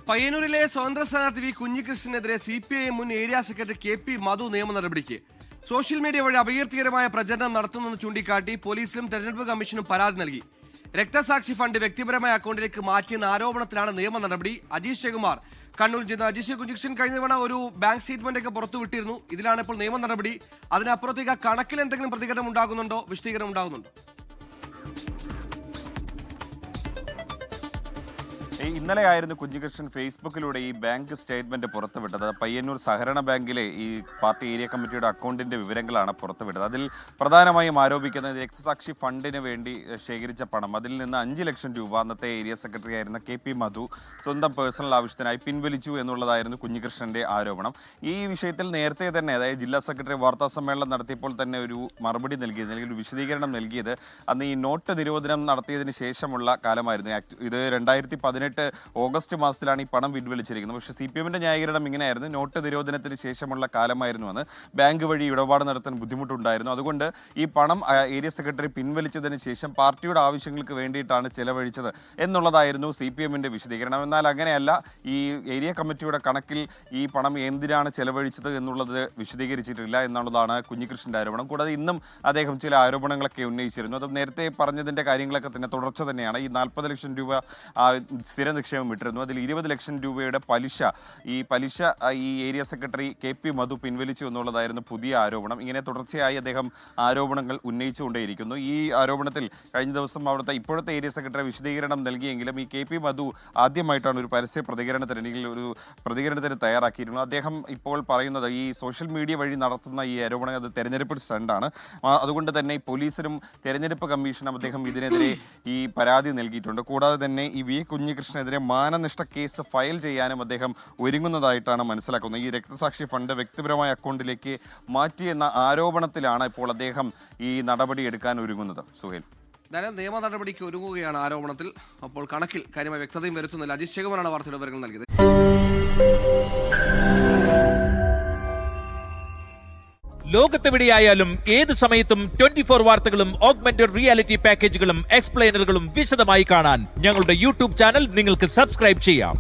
പയ്യന്നൂരിലെ സ്വതന്ത്ര സ്ഥാനാർത്ഥി V കുഞ്ഞികൃഷ്ണനെതിരെ CPI മുൻ ഏരിയ സെക്രട്ടറി KP മധു നിയമ നടപടിക്ക് സോഷ്യൽ മീഡിയ വഴി അപകീർത്തികരമായ പ്രചരണം നടത്തുന്നെന്ന് ചൂണ്ടിക്കാട്ടി പോലീസിലും തെരഞ്ഞെടുപ്പ് കമ്മീഷനും പരാതി നൽകി. രക്തസാക്ഷി ഫണ്ട് വ്യക്തിപരമായ അക്കൗണ്ടിലേക്ക് മാറ്റിയെന്ന ആരോപണത്തിലാണ് നിയമ നടപടി. അജീഷ് ശിവകുമാർ കണ്ണൂരിൽ ചെയ്യുന്ന അജീഷ്, കുഞ്ഞികൃഷ്ണൻ കഴിഞ്ഞ തവണ ഒരു ബാങ്ക് സ്റ്റേറ്റ്മെന്റ് ഒക്കെ പുറത്തുവിട്ടിരുന്നു. ഇതിലാണ് ഇപ്പോൾ നിയമ നടപടി. അതിനപ്പുറത്തേക്ക് ആ കണക്കിൽ എന്തെങ്കിലും പ്രതികരണം ഉണ്ടാകുന്നുണ്ടോ, വിശദീകരണം ഉണ്ടാകുന്നുണ്ടോ? ഇന്നലെയായിരുന്നു കുഞ്ഞികൃഷ്ണൻ ഫേസ്ബുക്കിലൂടെ ഈ ബാങ്ക് സ്റ്റേറ്റ്മെന്റ് പുറത്തുവിട്ടത്. പയ്യന്നൂർ സഹകരണ ബാങ്കിലെ ഈ പാർട്ടി ഏരിയ കമ്മിറ്റിയുടെ അക്കൗണ്ടിന്റെ വിവരങ്ങളാണ് പുറത്തുവിട്ടത്. അതിൽ പ്രധാനമായും ആരോപിക്കുന്നത് രക്തസാക്ഷി ഫണ്ടിന് വേണ്ടി ശേഖരിച്ച പണം, അതിൽ നിന്ന് 5 ലക്ഷം രൂപ അന്നത്തെ ഏരിയ സെക്രട്ടറി ആയിരുന്ന KP മധു സ്വന്തം പേഴ്സണൽ ആവശ്യത്തിനായി പിൻവലിച്ചു എന്നുള്ളതായിരുന്നു കുഞ്ഞികൃഷ്ണന്റെ ആരോപണം. ഈ വിഷയത്തിൽ നേരത്തെ തന്നെ, അതായത് ജില്ലാ സെക്രട്ടറി വാർത്താ സമ്മേളനം നടത്തിയപ്പോൾ തന്നെ ഒരു മറുപടി നൽകിയത്, അല്ലെങ്കിൽ ഒരു വിശദീകരണം നൽകിയത് അന്ന് ഈ നോട്ട് നിരോധനം നടത്തിയതിന് ശേഷമുള്ള കാലമായിരുന്നു. ഇത് 2018 ഓഗസ്റ്റ് മാസത്തിലാണ് ഈ പണം പിൻവലിച്ചിരിക്കുന്നത്. പക്ഷേ CPMന്റെ ന്യായീകരണം ഇങ്ങനെയായിരുന്നു: നോട്ട് നിരോധനത്തിന് ശേഷമുള്ള കാലമായിരുന്നുവെന്ന്, ബാങ്ക് വഴി ഇടപാട് നടത്താൻ ബുദ്ധിമുട്ടുണ്ടായിരുന്നു, അതുകൊണ്ട് ഈ പണം ഏരിയ സെക്രട്ടറി പിൻവലിച്ചതിന് ശേഷം പാർട്ടിയുടെ ആവശ്യങ്ങൾക്ക് വേണ്ടിയിട്ടാണ് ചെലവഴിച്ചത് എന്നുള്ളതായിരുന്നു CPMന്റെ വിശദീകരണം. എന്നാൽ അങ്ങനെയല്ല, ഈ ഏരിയ കമ്മിറ്റിയുടെ കണക്കിൽ ഈ പണം എന്തിനാണ് ചെലവഴിച്ചത് എന്നുള്ളത് വിശദീകരിച്ചിട്ടില്ല എന്നുള്ളതാണ് കുഞ്ഞികൃഷ്ണന്റെ ആരോപണം. കൂടാതെ ഇന്നും അദ്ദേഹം ചില ആരോപണങ്ങളൊക്കെ ഉന്നയിച്ചിരുന്നു. അത് നേരത്തെ പറഞ്ഞതിന്റെ കാര്യങ്ങളൊക്കെ തന്നെ തുടർച്ച തന്നെയാണ്. ഈ 40 ലക്ഷം രൂപ സ്ഥിര നിക്ഷേപം വിട്ടിരുന്നു, അതിൽ 20 ലക്ഷം രൂപയുടെ പലിശ ഈ ഏരിയ സെക്രട്ടറി KP മധു പിൻവലിച്ചു എന്നുള്ളതായിരുന്നു പുതിയ ആരോപണം. ഇങ്ങനെ തുടർച്ചയായി അദ്ദേഹം ആരോപണങ്ങൾ ഉന്നയിച്ചുകൊണ്ടേയിരിക്കുന്നു. ഈ ആരോപണത്തിൽ കഴിഞ്ഞ ദിവസം അവിടുത്തെ ഇപ്പോഴത്തെ ഏരിയ സെക്രട്ടറി വിശദീകരണം നൽകിയെങ്കിലും ഈ KP മധു ആദ്യമായിട്ടാണ് ഒരു പരസ്യ പ്രതികരണത്തിന്, അല്ലെങ്കിൽ ഒരു പ്രതികരണത്തിന് തയ്യാറാക്കിയിരുന്നത്. അദ്ദേഹം ഇപ്പോൾ പറയുന്നത് ഈ സോഷ്യൽ മീഡിയ വഴി നടത്തുന്ന ഈ ആരോപണം അത് തെരഞ്ഞെടുപ്പ് സ്റ്റണ്ടാണ്. അതുകൊണ്ട് തന്നെ പോലീസിനും തെരഞ്ഞെടുപ്പ് കമ്മീഷനും അദ്ദേഹം ഇതിനെതിരെ ഈ പരാതി നൽകിയിട്ടുണ്ട്. കൂടാതെ തന്നെ ഈ വി കുഞ്ഞികൃഷ്ണനെതിരെ മാനനഷ്ട കേസ് ഫയൽ ചെയ്യാനും അദ്ദേഹം ഒരുങ്ങുന്നതായിട്ടാണ് മനസ്സിലാക്കുന്നത്. ഈ രക്തസാക്ഷി ഫണ്ട് വ്യക്തിപരമായ അക്കൗണ്ടിലേക്ക് മാറ്റിയെന്ന ആരോപണത്തിലാണ് ഇപ്പോൾ അദ്ദേഹം ഈ നടപടി എടുക്കാൻ ഒരുങ്ങുന്നത്. സുഹേൽ, എന്തായാലും നിയമ നടപടിക്ക് ഒരുങ്ങുകയാണ് ആരോപണത്തിൽ. അപ്പോൾ കണക്കിൽ കാര്യമായ വ്യക്തതയും വരുത്തുന്നില്ല. അജീഷ് ശിവകുമാറാണ് വാർത്തയുടെ വിവരങ്ങൾ നൽകിയത്. ലോകത്തെവിടെയായാലും ഏത് സമയത്തും 24 വാർത്തകളും ഓഗ്മെന്റഡ് റിയാലിറ്റി പാക്കേജുകളും എക്സ്പ്ലെയിനറുകളും വിശദമായി കാണാൻ ഞങ്ങളുടെ YouTube ചാനൽ നിങ്ങൾക്ക് സബ്സ്ക്രൈബ് ചെയ്യാം.